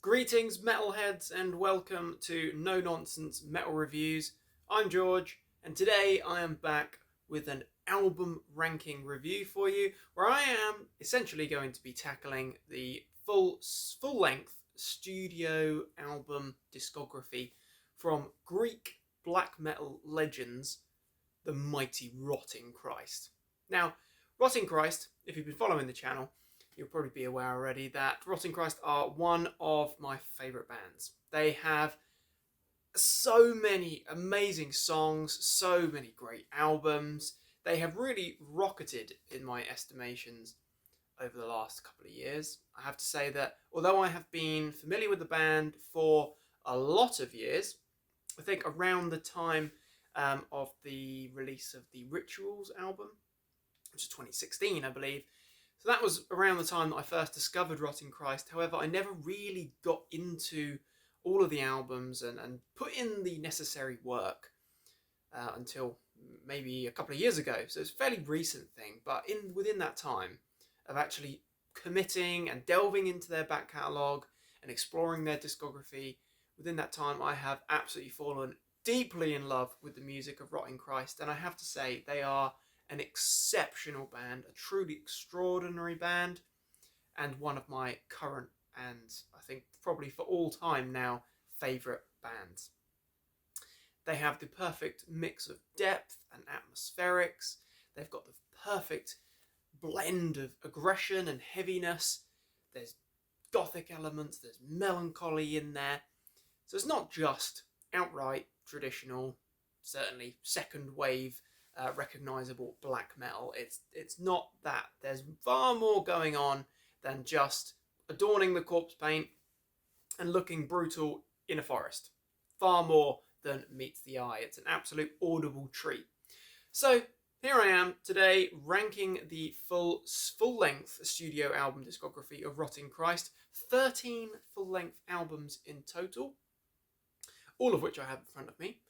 Greetings, metalheads, and welcome to No Nonsense Metal Reviews. I'm George, and today I am back with an album ranking review for you, where I am essentially going to be tackling the full-length studio album discography from Greek black metal legends, the mighty Rotting Christ. Now, Rotting Christ, if you've been following the channel, you'll probably be aware already that Rotting Christ are one of my favourite bands. They have so many amazing songs, so many great albums. They have really rocketed in my estimations over the last couple of years. I have to say that although I have been familiar with the band for a lot of years, I think around the time of the release of the Rituals album, which is 2016, I believe. So that was around the time that I first discovered Rotting Christ. However, I never really got into all of the albums and put in the necessary work until maybe a couple of years ago. So it's a fairly recent thing, but within that time of actually committing and delving into their back catalogue and exploring their discography, within that time I have absolutely fallen deeply in love with the music of Rotting Christ, and I have to say they are an exceptional band, a truly extraordinary band, and one of my current and I think probably for all time now favourite bands. They have the perfect mix of depth and atmospherics. They've got the perfect blend of aggression and heaviness. There's Gothic elements, there's melancholy in there. So it's not just outright traditional, certainly second wave recognisable black metal. It's not that. There's far more going on than just adorning the corpse paint and looking brutal in a forest. Far more than meets the eye. It's an absolute audible treat. So here I am today ranking the full-length studio album discography of Rotting Christ. 13 full-length albums in total, all of which I have in front of me.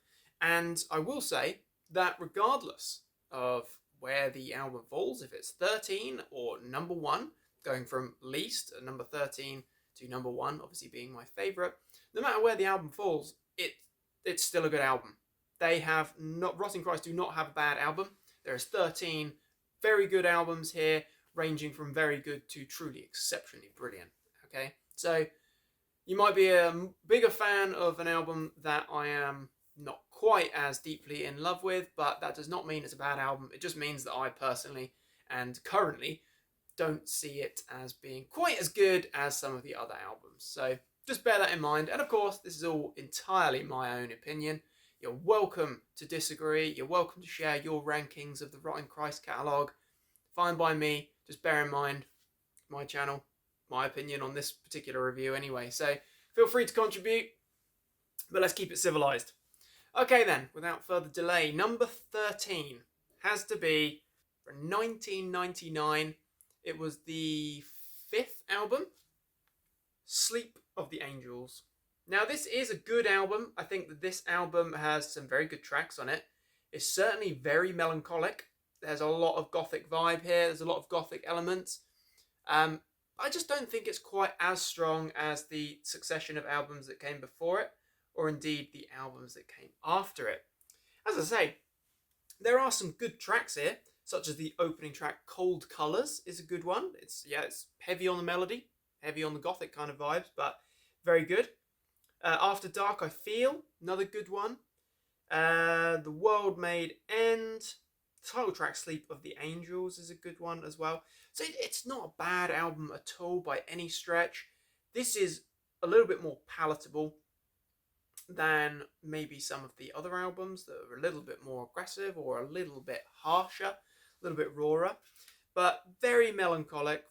And I will say that regardless of where the album falls, if it's 13 or number 1, going from least at number 13 to number 1, obviously being my favourite, no matter where the album falls, it's still a good album. Rotting Christ do not have a bad album. There's 13 very good albums here, ranging from very good to truly exceptionally brilliant. Okay, so you might be a bigger fan of an album that I am not quite as deeply in love with, but that does not mean it's a bad album. It just means that I personally and currently don't see it as being quite as good as some of the other albums. So just bear that in mind. And of course, this is all entirely my own opinion. You're welcome to disagree. You're welcome to share your rankings of the Rotting Christ catalogue. Fine by me. Just bear in mind my channel, my opinion on this particular review anyway. So feel free to contribute, but let's keep it civilized. Okay then, without further delay, number 13 has to be from 1999. It was the 5th album, Sleep of the Angels. Now this is a good album. I think that this album has some very good tracks on it. It's certainly very melancholic. There's a lot of Gothic vibe here. There's a lot of Gothic elements. I just don't think it's quite as strong as the succession of albums that came before it, or indeed the albums that came after it. As I say, there are some good tracks here, such as the opening track Cold Colours is a good one. It's heavy on the melody, heavy on the Gothic kind of vibes, but very good. After Dark I Feel, another good one. The World Made End. The title track Sleep of the Angels is a good one as well. So it's not a bad album at all by any stretch. This is a little bit more palatable than maybe some of the other albums that are a little bit more aggressive or a little bit harsher, a little bit rawer, but very melancholic,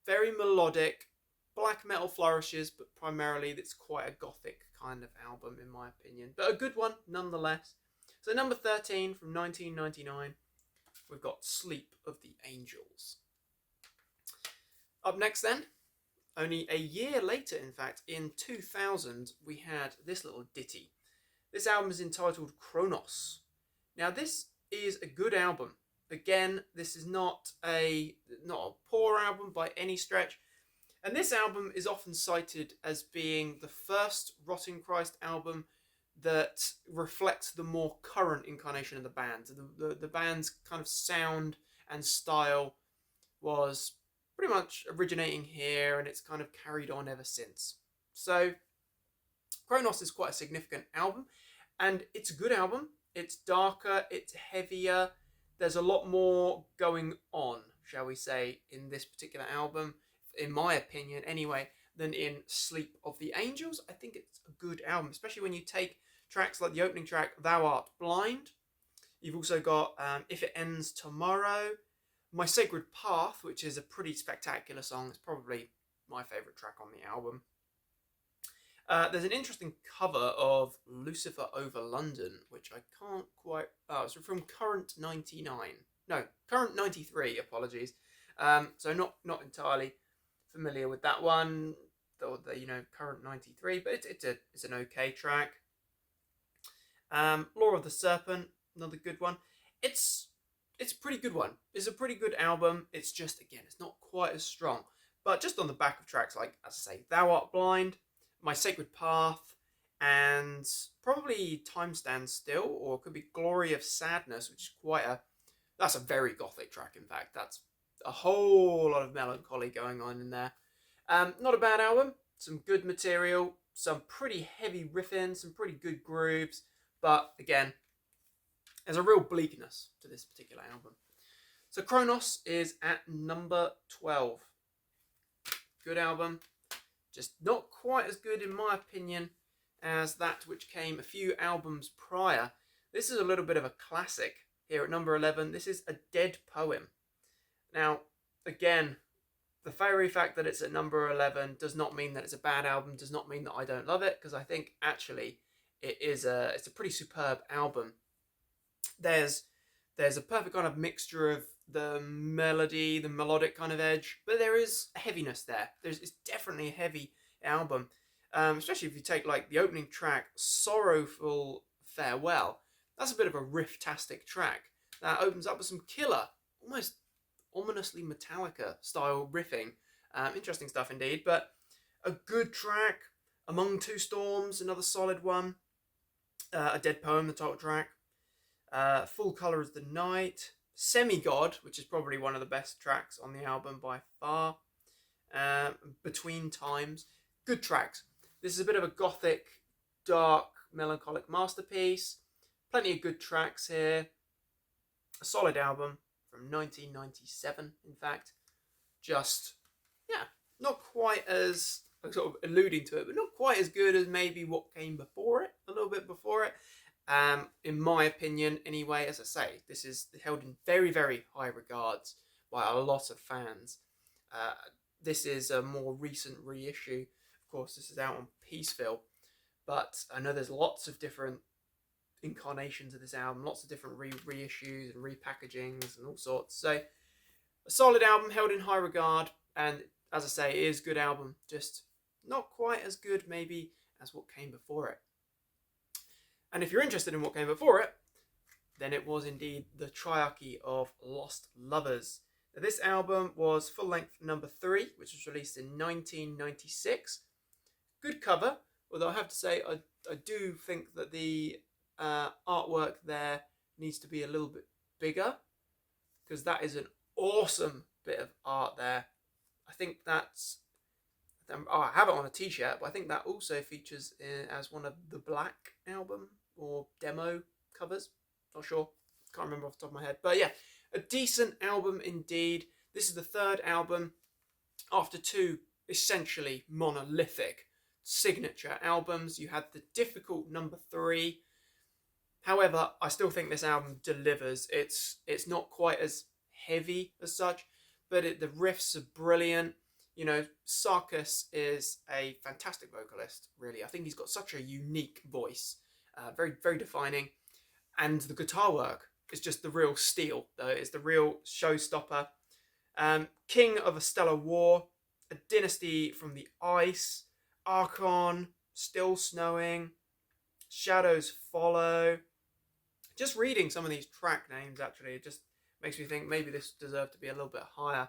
very melodic. Black metal flourishes, but primarily it's quite a Gothic kind of album in my opinion, but a good one nonetheless. So number 13 from 1999, we've got Sleep of the Angels. Up next then, only a year later, in fact, in 2000, we had this little ditty. This album is entitled Kronos. Now, this is a good album. Again, this is not a poor album by any stretch. And this album is often cited as being the first Rotting Christ album that reflects the more current incarnation of the band. The band's kind of sound and style was pretty much originating here, and it's kind of carried on ever since. So Kronos is quite a significant album, and it's a good album. It's darker, it's heavier, there's a lot more going on, shall we say, in this particular album, in my opinion anyway, than in Sleep of the Angels. I think it's a good album, especially when you take tracks like the opening track, Thou Art Blind. You've also got If It Ends Tomorrow, My Sacred Path, which is a pretty spectacular song. It's probably my favourite track on the album. There's an interesting cover of Lucifer Over London, which I can't quite... Oh, it's from Current 99. No, Current 93, apologies. So not entirely familiar with that one, or the Current 93, but it's an okay track. Law of the Serpent, another good one. It's a pretty good one. It's a pretty good album. It's just, again, it's not quite as strong. But just on the back of tracks like, as I say, Thou Art Blind, My Sacred Path, and probably Time Stands Still, or it could be Glory of Sadness, which is that's a very gothic track, in fact. That's a whole lot of melancholy going on in there. Not a bad album. Some good material, some pretty heavy riffing, some pretty good grooves, but again, there's a real bleakness to this particular album. So Kronos is at number 12. Good album. Just not quite as good, in my opinion, as that which came a few albums prior. This is a little bit of a classic here at number 11. This is A Dead Poem. Now, again, the very fact that it's at number 11 does not mean that it's a bad album, does not mean that I don't love it, because I think actually it's a pretty superb album. There's a perfect kind of mixture of the melody, the melodic kind of edge, but there is a heaviness there. It's definitely a heavy album, especially if you take like the opening track, Sorrowful Farewell. That's a bit of a riff-tastic track that opens up with some killer, almost ominously Metallica style riffing. Interesting stuff indeed, but a good track. Among Two Storms, another solid one. A Dead Poem, the title track. Full Colour as the Night. Semi-God, which is probably one of the best tracks on the album by far. Between Times. Good tracks. This is a bit of a gothic, dark, melancholic masterpiece. Plenty of good tracks here. A solid album from 1997, in fact. Just, yeah, not quite as, sort of alluding to it, but not quite as good as maybe what came before it, a little bit before it. In my opinion, anyway, as I say, this is held in very, very high regards by a lot of fans. This is a more recent reissue. Of course, this is out on Peaceville, but I know there's lots of different incarnations of this album, lots of different reissues and repackagings and all sorts. So, a solid album held in high regard, and as I say, it is a good album, just not quite as good maybe as what came before it. And if you're interested in what came before it, then it was indeed the Triarchy of Lost Lovers. Now, this album was full-length number 3, which was released in 1996. Good cover, although I have to say I do think that the artwork there needs to be a little bit bigger, because that is an awesome bit of art there. I think that's... I have it on a t-shirt, but I think that also features as one of the Black album or demo covers. Not sure. Can't remember off the top of my head. But yeah, a decent album indeed. This is the third album after two essentially monolithic signature albums. You had the difficult number 3. However, I still think this album delivers. It's not quite as heavy as such, but the riffs are brilliant. You know, Sarkis is a fantastic vocalist, really. I think he's got such a unique voice, very, very defining. And the guitar work is just the real steal, though. It's the real showstopper. King of a Stellar War, A Dynasty from the Ice, Archon, Still Snowing, Shadows Follow. Just reading some of these track names, actually, it just makes me think maybe this deserved to be a little bit higher.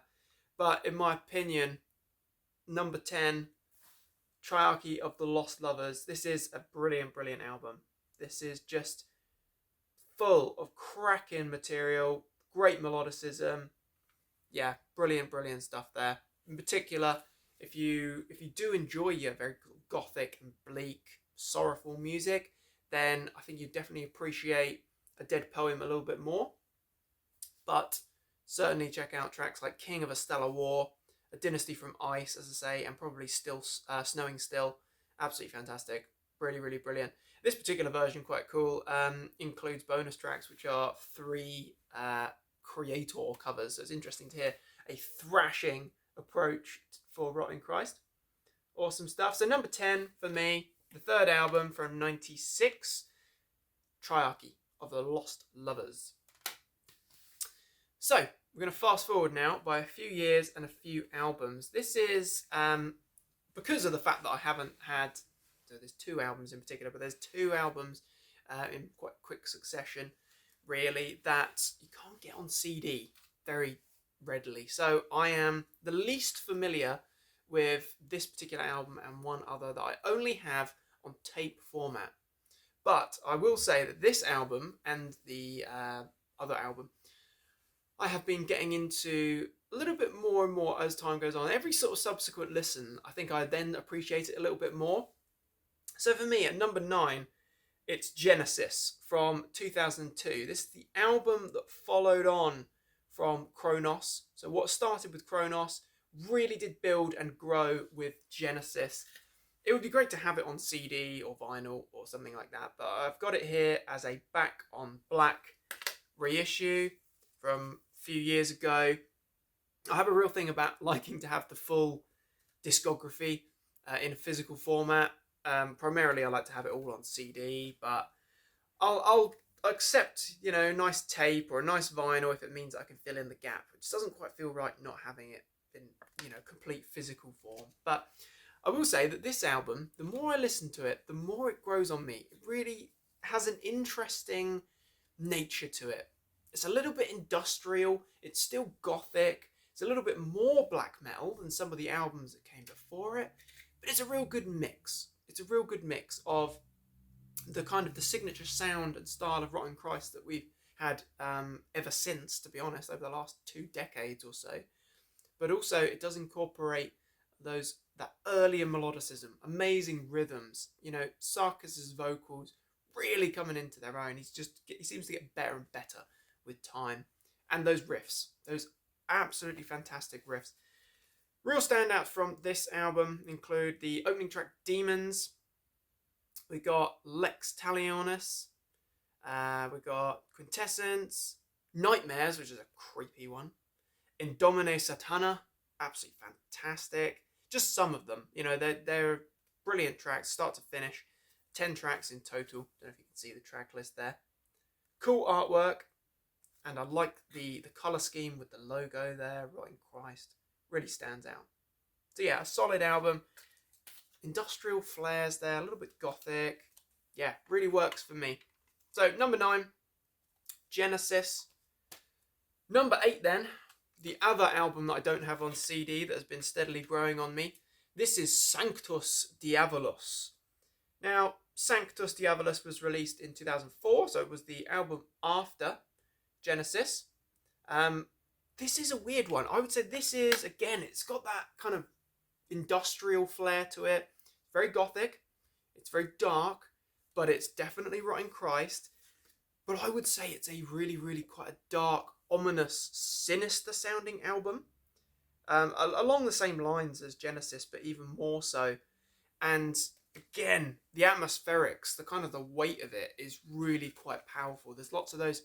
But in my opinion, number 10, Triarchy of the Lost Lovers. This is a brilliant, brilliant album. This is just full of cracking material, great melodicism. Yeah, brilliant, brilliant stuff there. In particular, if you do enjoy your very gothic and bleak, sorrowful music, then I think you definitely appreciate A Dead Poem a little bit more. But certainly check out tracks like King of a Stellar War, A Dynasty from Ice, as I say, and probably Still Snowing Still. Absolutely fantastic. Really, really brilliant. This particular version, quite cool, includes bonus tracks, which are 3 Creator covers. So it's interesting to hear a thrashing approach for Rotting Christ. Awesome stuff. So number 10 for me, the third album from 96, Triarchy of the Lost Lovers. So we're going to fast forward now by a few years and a few albums. This is because of the fact that I haven't had, so there's 2 albums in particular, but there's 2 albums in quite quick succession, really, that you can't get on CD very readily. So I am the least familiar with this particular album and one other that I only have on tape format. But I will say that this album and the other album, I have been getting into a little bit more and more as time goes on. Every sort of subsequent listen, I think I then appreciate it a little bit more. So for me, at number 9, it's Genesis from 2002. This is the album that followed on from Kronos. So what started with Kronos really did build and grow with Genesis. It would be great to have it on CD or vinyl or something like that, but I've got it here as a back on black reissue from a few years ago. I have a real thing about liking to have the full discography in a physical format. Primarily I like to have it all on CD, but I'll accept, nice tape or a nice vinyl if it means I can fill in the gap. It just doesn't quite feel right not having it in, complete physical form. But I will say that this album, the more I listen to it, the more it grows on me. It really has an interesting nature to it. It's a little bit industrial. It's still gothic. It's a little bit more black metal than some of the albums that came before it. But it's a real good mix. It's a real good mix of the kind of the signature sound and style of Rotting Christ that we've had ever since, to be honest, over the last 2 decades or so. But also it does incorporate that earlier melodicism, amazing rhythms. Sarkis's vocals really coming into their own. He seems to get better and better with time. And those riffs, those absolutely fantastic riffs. Real standouts from this album include the opening track Demons. We got Lex Talionis. We got Quintessence. Nightmares, which is a creepy one. Indomine Satana, absolutely fantastic. Just some of them, they're brilliant tracks, start to finish. 10 tracks in total. Don't know if you can see the track list there. Cool artwork, and I like the color scheme with the logo there. Rotting Christ really stands out. So yeah, a solid album. Industrial flares there, a little bit gothic. Yeah, really works for me. So number 9, Genesis. Number 8 then, the other album that I don't have on CD that has been steadily growing on me. This is Sanctus Diabolos. Now, Sanctus Diabolos was released in 2004, so it was the album after Genesis. This is a weird one. I would say this is, again, it's got that kind of industrial flair to it. It's very gothic. It's very dark, but it's definitely Rotting Christ. But I would say it's a really, really quite a dark, ominous, sinister sounding album. Along the same lines as Genesis, but even more so. And again, the atmospherics, the kind of the weight of it is really quite powerful. There's lots of those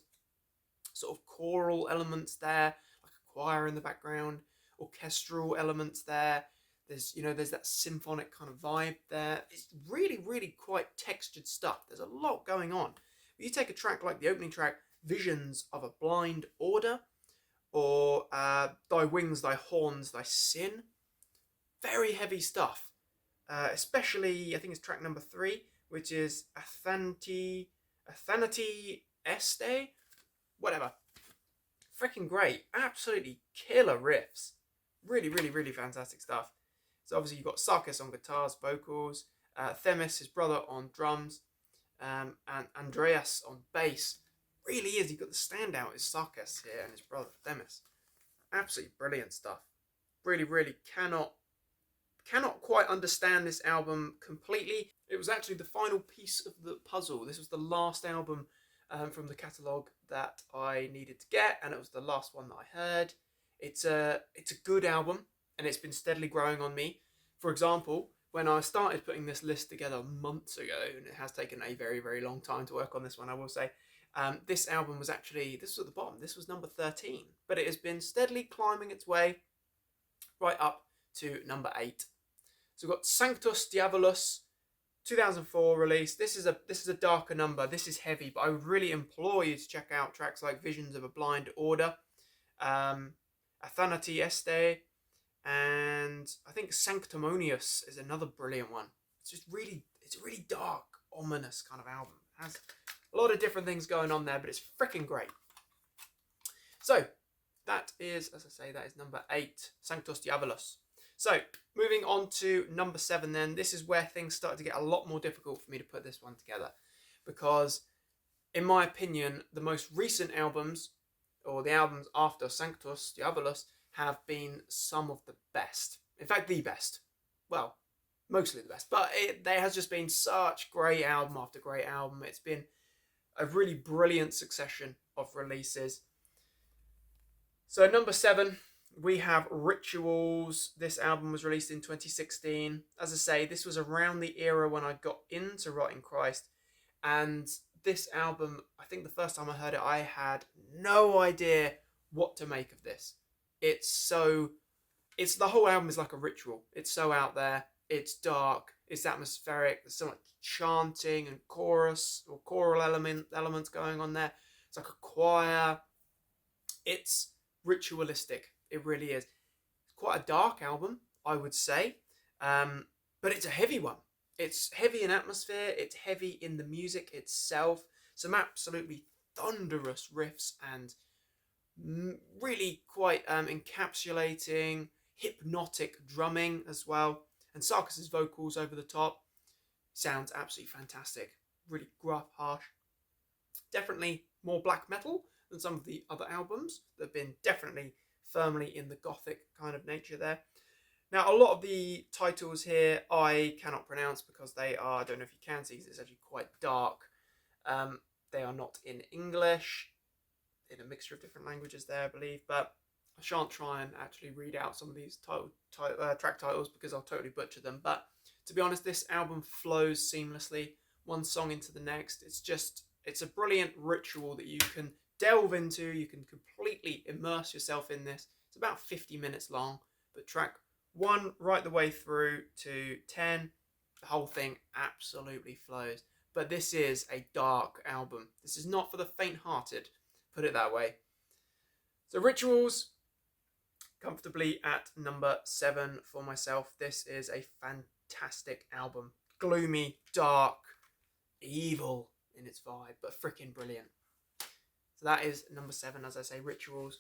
sort of choral elements there, like a choir in the background, orchestral elements there. There's that symphonic kind of vibe there. It's really, really quite textured stuff. There's a lot going on. But you take a track like the opening track, Visions of a Blind Order, or Thy Wings, Thy Horns, Thy Sin. Very heavy stuff. Especially, I think it's track number 3, which is Athanati Este? Whatever. Freaking great. Absolutely killer riffs. Really, really, really fantastic stuff. So obviously you've got Sarkis on guitars, vocals, Themis, his brother, on drums, and Andreas on bass. Really is. You've got the standout is Sarkis here and his brother Themis. Absolutely brilliant stuff. Really, really cannot quite understand this album completely. It was actually the final piece of the puzzle. This was the last album from the catalogue that I needed to get, and it was the last one that I heard. It's a good album, and it's been steadily growing on me. For example, when I started putting this list together months ago, and it has taken a very, very long time to work on this one, I will say, this album was actually, this was at the bottom, this was number 13, but it has been steadily climbing its way right up to number 8. So we've got Sanctus Diabolus, 2004 release. This is a darker number. This is heavy, but I would really implore you to check out tracks like Visions of a Blind Order, Athanati Este, and I think Sanctimonious is another brilliant one. It's a really dark, ominous kind of album. It has a lot of different things going on there, but it's freaking great. So that is, as I say, that is number 8, Sanctus Diabolus. So, moving on to number 7 then, this is where things started to get a lot more difficult for me to put this one together. Because, in my opinion, the most recent albums, or the albums after Sanctus Diabolus, have been some of the best. In fact, the best. Well, mostly the best. But there has just been such great album after great album. It's been a really brilliant succession of releases. So, number 7... we have Rituals. This album was released in 2016. As I say, this was around the era when I got into Rotting Christ. And this album, I think the first time I heard it, I had no idea what to make of this. The whole album is like a ritual. It's so out there. It's dark. It's atmospheric. There's so much chanting and chorus or choral elements going on there. It's like a choir. It's ritualistic. It really is. It's quite a dark album, I would say, but it's a heavy one. It's heavy in atmosphere. It's heavy in the music itself. Some absolutely thunderous riffs and really quite encapsulating, hypnotic drumming as well. And Sarkis's vocals over the top sounds absolutely fantastic. Really gruff, harsh. Definitely more black metal than some of the other albums that have been definitely firmly in the Gothic kind of nature there. Now, a lot of the titles here I cannot pronounce because they are, I don't know if you can see, because it's actually quite dark. They are not in English, in a mixture of different languages there, I believe, but I shan't try and actually read out some of these track titles because I'll totally butcher them. But to be honest, this album flows seamlessly, one song into the next. It's a brilliant ritual that you can delve into. You can completely immerse yourself in this. It's about 50 minutes long, but track 1 right the way through to 10, the whole thing absolutely flows. But this is a dark album. This is not for the faint-hearted, put it that way. So Rituals, comfortably at number 7 for myself. This is a fantastic album. Gloomy, dark, evil in its vibe, but freaking brilliant. So that is number 7, as I say, Rituals.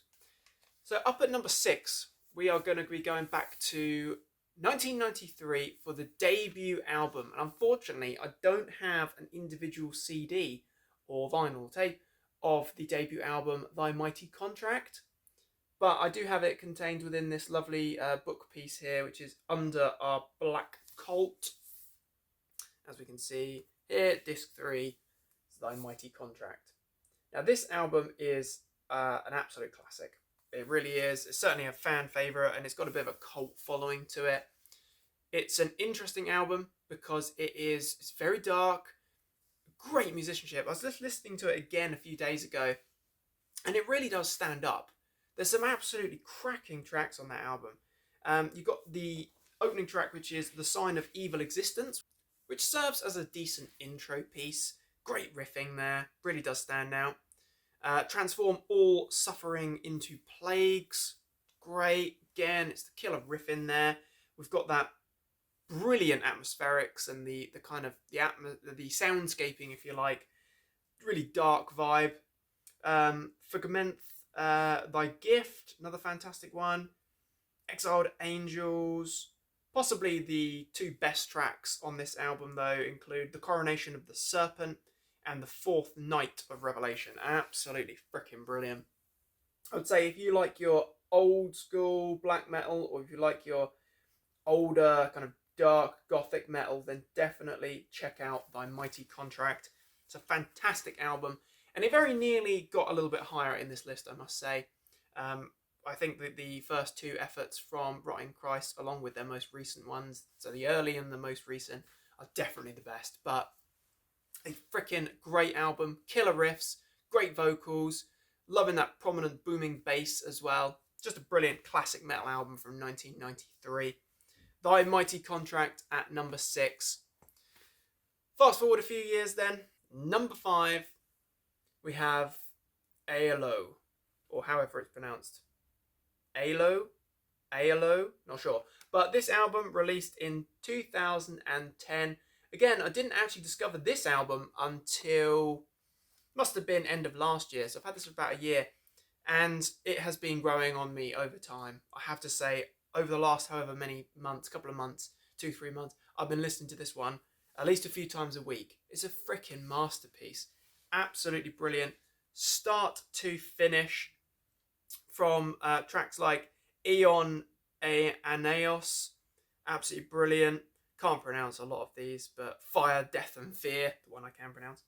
So up at number 6, we are going to be going back to 1993 for the debut album. And unfortunately, I don't have an individual CD or vinyl tape of the debut album, Thy Mighty Contract. But I do have it contained within this lovely book piece here, which is under our black cult. As we can see here, disc 3, Thy Mighty Contract. Now, this album is an absolute classic. It really is. It's certainly a fan favourite, and it's got a bit of a cult following to it. It's an interesting album because it's very dark, great musicianship. I was just listening to it again a few days ago, and it really does stand up. There's some absolutely cracking tracks on that album. You've got the opening track, which is The Sign of Evil Existence, which serves as a decent intro piece. Great riffing there, really does stand out. Transform All Suffering into Plagues, great. Again, it's the killer riff in there. We've got that brilliant atmospherics and the kind of the soundscaping, if you like, really dark vibe. Fragment, Thy Gift, another fantastic one. Exiled Angels, Possibly the two best tracks on this album, though, include The Coronation of the Serpent and The Fourth Night of Revelation. Absolutely freaking brilliant. I would say if you like your old school black metal, or if you like your older kind of dark gothic metal, then definitely check out Thy Mighty Contract. It's a fantastic album, and it very nearly got a little bit higher in this list, I must say. I think that the first two efforts from Rotting Christ, along with their most recent ones, so the early and the most recent, are definitely the best. But a freaking great album, killer riffs, great vocals, loving that prominent booming bass as well. Just a brilliant classic metal album from 1993. Thy Mighty Contract at number 6. Fast forward a few years then, number 5, we have ALO, or however it's pronounced. ALO, not sure. But this album released in 2010. Again, I didn't actually discover this album until, must have been end of last year, so I've had this for about a year, and it has been growing on me over time. I have to say, over the last however many months, couple of months, 2-3 months, I've been listening to this one at least a few times a week. It's a freaking masterpiece. Absolutely brilliant. Start to finish, from tracks like Eon Aeneos, absolutely brilliant. Can't pronounce a lot of these, but Fire, Death and Fear, the one I can pronounce.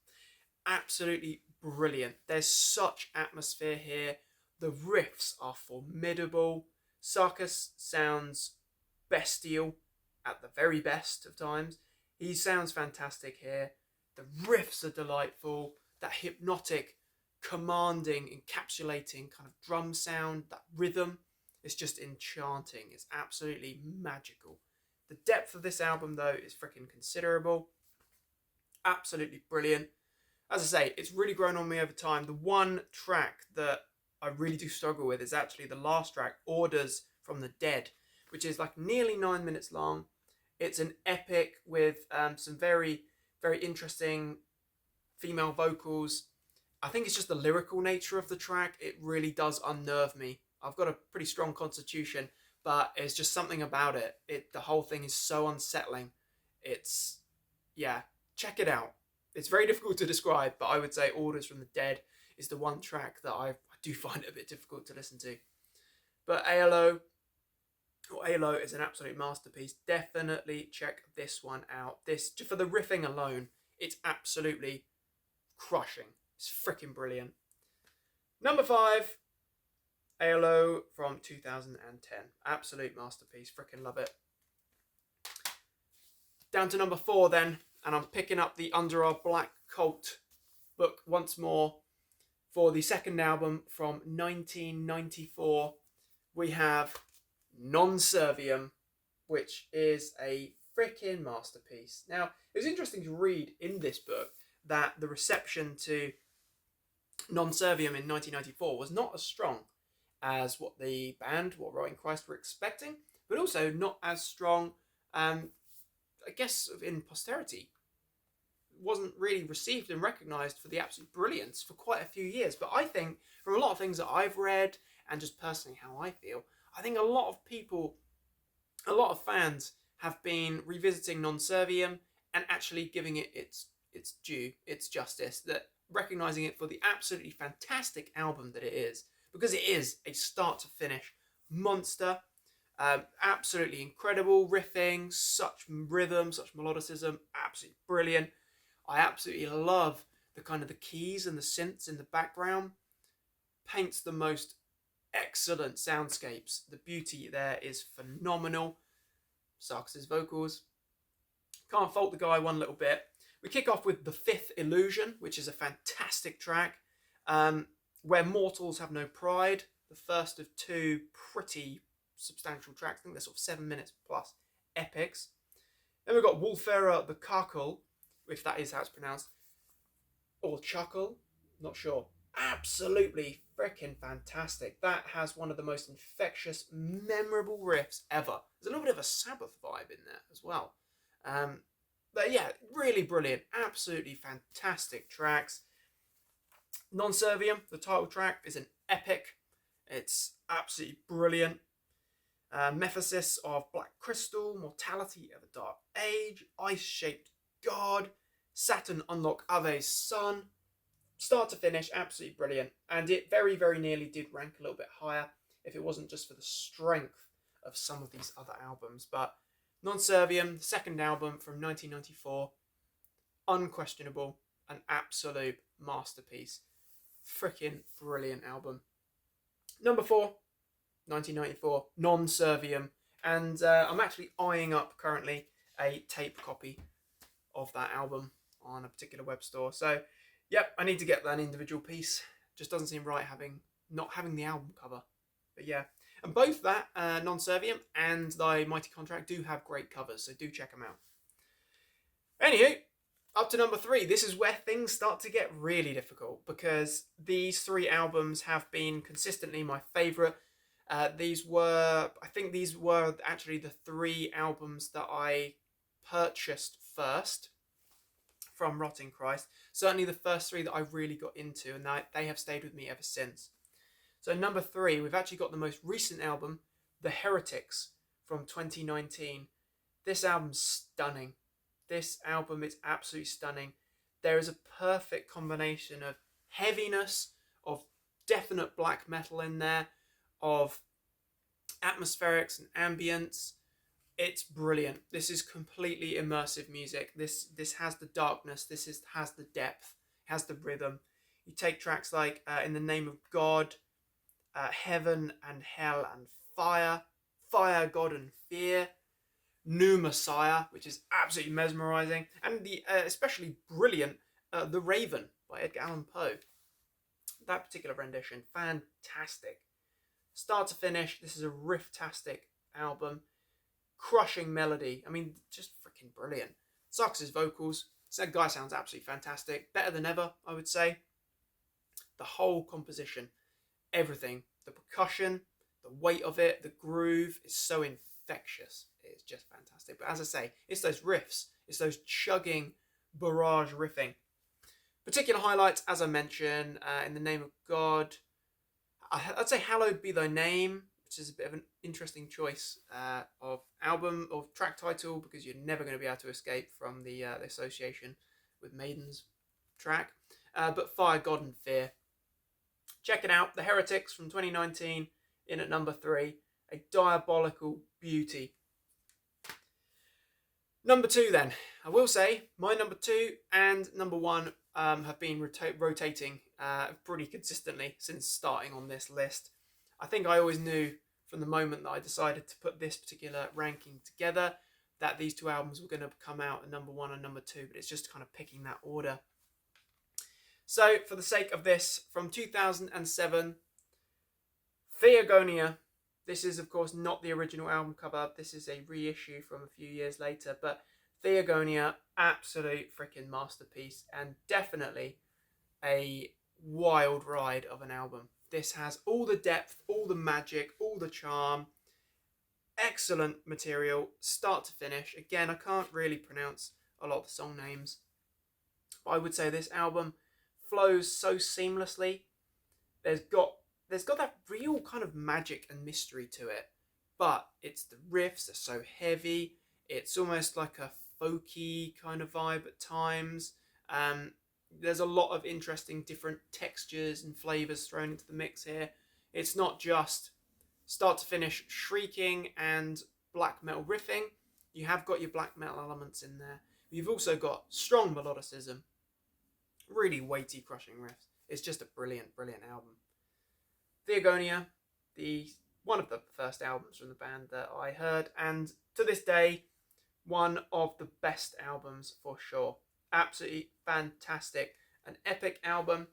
Absolutely brilliant. There's such atmosphere here. The riffs are formidable. Sarkis sounds bestial at the very best of times. He sounds fantastic here. The riffs are delightful. That hypnotic, commanding, encapsulating kind of drum sound, that rhythm, is just enchanting. It's absolutely magical. The depth of this album, though, is freaking considerable. Absolutely brilliant. As I say, it's really grown on me over time. The one track that I really do struggle with is actually the last track, Orders from the Dead, which is like nearly 9 minutes long. It's an epic with some very, very interesting female vocals. I think it's just the lyrical nature of the track. It really does unnerve me. I've got a pretty strong constitution, but it's just something about it. The whole thing is so unsettling. Check it out. It's very difficult to describe, but I would say Orders from the Dead is the one track that I do find it a bit difficult to listen to. But ALO is an absolute masterpiece. Definitely check this one out. This, for the riffing alone, it's absolutely crushing. It's freaking brilliant. Number 5, ALO from 2010. Absolute masterpiece. Freaking love it. Down to number 4 then, and I'm picking up the Under Our Black Cult book once more. For the second album from 1994, we have Non Serviam, which is a freaking masterpiece. Now, it was interesting to read in this book that the reception to Non Serviam in 1994 was not as strong as what the band, what Rotting Christ were expecting, but also not as strong, I guess, in posterity. Wasn't really received and recognised for the absolute brilliance for quite a few years. But I think, from a lot of things that I've read, and just personally how I feel, I think a lot of people, a lot of fans have been revisiting Non Serviam and actually giving it its due, its justice, that recognising it for the absolutely fantastic album that it is, because it is a start to finish monster. Absolutely incredible riffing, such rhythm, such melodicism, absolutely brilliant. I absolutely love the kind of the keys and the synths in the background. Paints the most excellent soundscapes. The beauty there is phenomenal. Sarkis' vocals, can't fault the guy one little bit. We kick off with The Fifth Illusion, which is a fantastic track. Where Mortals Have No Pride, the first of 2 pretty substantial tracks. I think they're sort of 7 minutes plus epics. Then we've got Wolfera the Cackle, if that is how it's pronounced, or Chuckle, not sure. Absolutely freaking fantastic. That has one of the most infectious, memorable riffs ever. There's a little bit of a Sabbath vibe in there as well. But yeah, really brilliant. Absolutely fantastic tracks. Non Serviam, the title track, is an epic. It's absolutely brilliant. Mephisis of Black Crystal, Mortality of a Dark Age, Ice-Shaped God, Saturn Unlock Ave's Sun. Start to finish, absolutely brilliant. And it very, very nearly did rank a little bit higher if it wasn't just for the strength of some of these other albums. But Non Serviam, the second album from 1994, unquestionable, an absolute masterpiece. Freaking brilliant album. Number 4, 1994, Non Serviam. And I'm actually eyeing up currently a tape copy of that album on a particular web store. So, yep, I need to get that individual piece. Just doesn't seem right not having the album cover. But yeah, and both that Non Serviam and the Mighty Contract do have great covers, so do check them out. Anywho, up to number 3. This is where things start to get really difficult, because these 3 albums have been consistently my favourite. I think these were actually the 3 albums that I purchased first from Rotting Christ. Certainly the first 3 that I really got into, and they have stayed with me ever since. So number 3, we've actually got the most recent album, The Heretics, from 2019. This album's stunning. This album is absolutely stunning. There is a perfect combination of heaviness, of definite black metal in there, of atmospherics and ambience. It's brilliant. This is completely immersive music. This has the darkness. Has the depth. Has the rhythm. You take tracks like In the Name of God, Heaven and Hell and Fire, Fire, God and Fear, New Messiah, which is absolutely mesmerizing, and the especially brilliant The Raven by Edgar Allan Poe. That particular rendition, fantastic. Start to finish, this is a riff-tastic album. Crushing melody. I mean, just freaking brilliant. Sarkis's vocals. That guy sounds absolutely fantastic. Better than ever, I would say. The whole composition, everything. The percussion, the weight of it, the groove is so infectious. It's just fantastic. But as I say, it's those riffs. It's those chugging barrage riffing. Particular highlights, as I mentioned, In the Name of God. I'd say Hallowed Be Thy Name, which is a bit of an interesting choice of album or track title, because you're never going to be able to escape from the association with Maiden's track. But Fire, God and Fear. Check it out. The Heretics from 2019 in at number 3. A diabolical beauty. Number 2 then. I will say my number 2 and number 1 have been rotating pretty consistently since starting on this list. I think I always knew from the moment that I decided to put this particular ranking together that these 2 albums were going to come out at number 1 and number 2, but it's just kind of picking that order. So for the sake of this, from 2007, Theogonia. This is of course not the original album cover, this is a reissue from a few years later, but Theogonia, absolute freaking masterpiece, and definitely a wild ride of an album. This has all the depth, all the magic, all the charm. Excellent material, start to finish. Again, I can't really pronounce a lot of the song names, but I would say this album flows so seamlessly. There's got that real kind of magic and mystery to it, but it's the riffs are so heavy. It's almost like a folky kind of vibe at times. There's a lot of interesting different textures and flavours thrown into the mix here. It's not just start to finish shrieking and black metal riffing. You have got your black metal elements in there. You've also got strong melodicism, really weighty, crushing riffs. It's just a brilliant, brilliant album. Theogonia, one of the first albums from the band that I heard, and to this day, one of the best albums for sure. Absolutely fantastic. An epic album,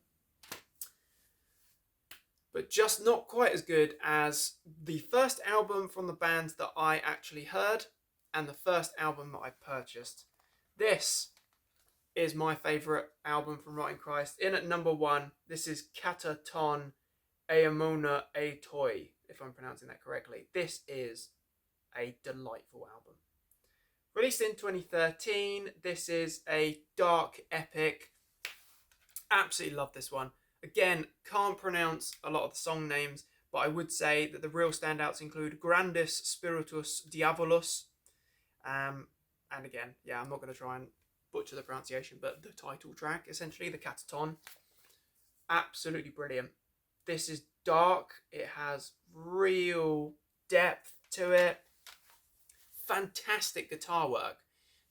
but just not quite as good as the first album from the band that I actually heard and the first album that I purchased. This is my favourite album from Rotting Christ. In at number 1, this is Kataton Eamona A Toy, if I'm pronouncing that correctly. This is a delightful album. Released in 2013, this is a dark epic. Absolutely love this one. Again, can't pronounce a lot of the song names, but I would say that the real standouts include Grandis Spiritus Diabolus. And again, yeah, I'm not going to try and butcher the pronunciation, but the title track, essentially, the Cataton. Absolutely brilliant. This is dark. It has real depth to it. Fantastic guitar work.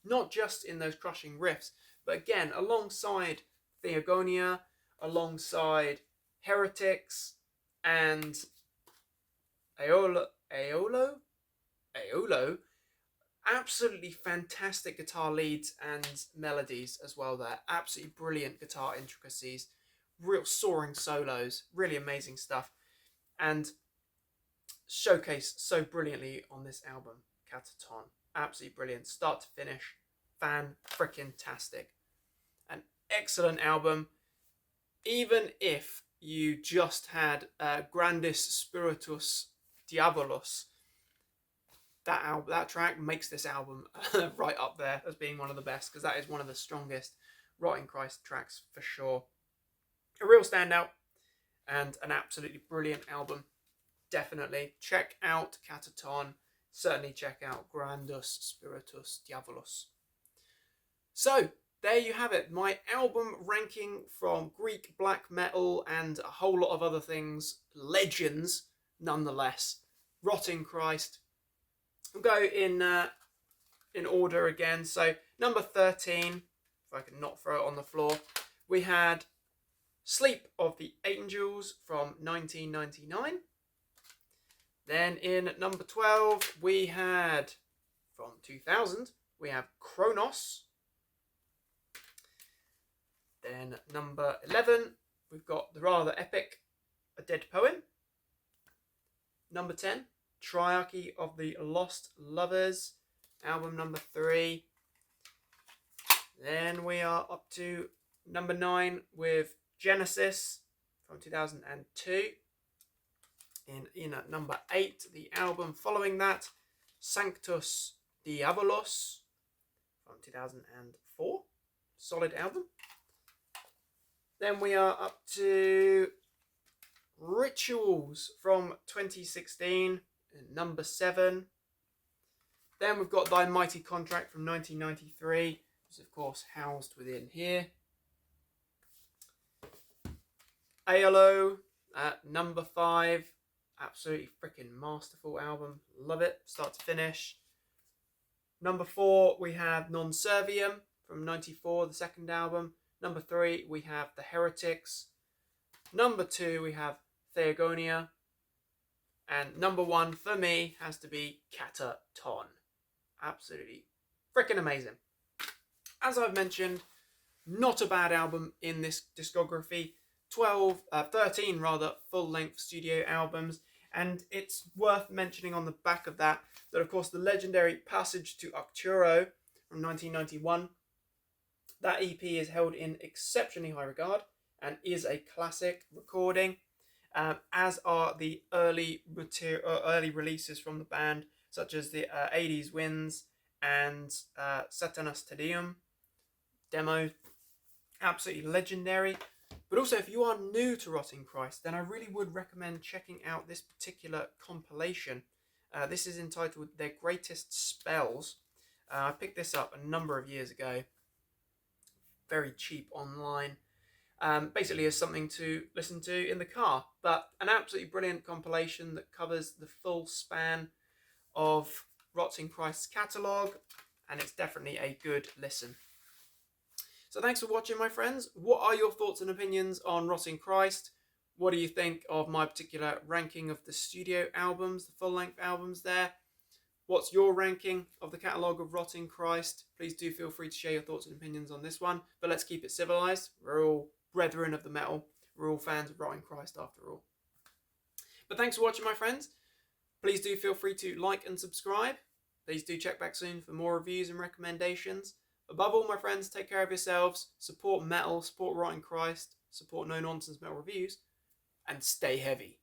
Not just in those crushing riffs, but again, alongside Theogonia, alongside Heretics, and Aolo, absolutely fantastic guitar leads and melodies as well there. Absolutely brilliant guitar intricacies, real soaring solos, really amazing stuff, and showcased so brilliantly on this album, Cataton. Absolutely brilliant, start to finish, fan-frickin-tastic. An excellent album, even if you just had Grandis Spiritus Diabolus. That track makes this album right up there as being one of the best, because that is one of the strongest Rotting Christ tracks for sure. A real standout and an absolutely brilliant album. Definitely check out Cataton. Certainly check out Grandus Spiritus Diabolus. So there you have it, my album ranking from Greek black metal and a whole lot of other things, legends nonetheless. Rotting Christ. We'll go in order again. So number 13, if I can not throw it on the floor, we had Sleep of the Angels from 1999. Then in number 12, we had, from 2000, we have Kronos. Then number 11, we've got the rather epic A Dead Poem. Number 10, Triarchy of the Lost Lovers, album number 3. Then we are up to number 9 with Genesis from 2002. In at number 8, the album following that, Sanctus Diabolos from 2004. Solid album. Then we are up to Rituals from 2016, number 7. Then we've got Thy Mighty Contract from 1993, which is of course housed within here. Aolo at number 5. Absolutely freaking masterful album. Love it, start to finish. Number 4, we have Non Serviam from 94, the second album. Number 3, we have The Heretics. Number 2, we have Theogonia. And number 1 for me has to be Cataton. Absolutely freaking amazing. As I've mentioned, not a bad album in this discography. 13 full-length studio albums. And it's worth mentioning on the back of that of course the legendary Passage to Arcturo from 1991, that EP is held in exceptionally high regard and is a classic recording, as are the early releases from the band, such as the 80s Winds and Satanas Te Deum demo. Absolutely legendary. But also, if you are new to Rotting Christ, then I really would recommend checking out this particular compilation. This is entitled Their Greatest Spells. I picked this up a number of years ago. Very cheap online. Basically as something to listen to in the car. But an absolutely brilliant compilation that covers the full span of Rotting Christ's catalogue. And it's definitely a good listen. So thanks for watching, my friends. What are your thoughts and opinions on Rotting Christ? What do you think of my particular ranking of the studio albums, the full-length albums there? What's your ranking of the catalogue of Rotting Christ? Please do feel free to share your thoughts and opinions on this one. But let's keep it civilized. We're all brethren of the metal. We're all fans of Rotting Christ after all. But thanks for watching, my friends. Please do feel free to like and subscribe. Please do check back soon for more reviews and recommendations. Above all, my friends, take care of yourselves, support metal, support Rotting Christ, support No Nonsense Metal Reviews, and stay heavy.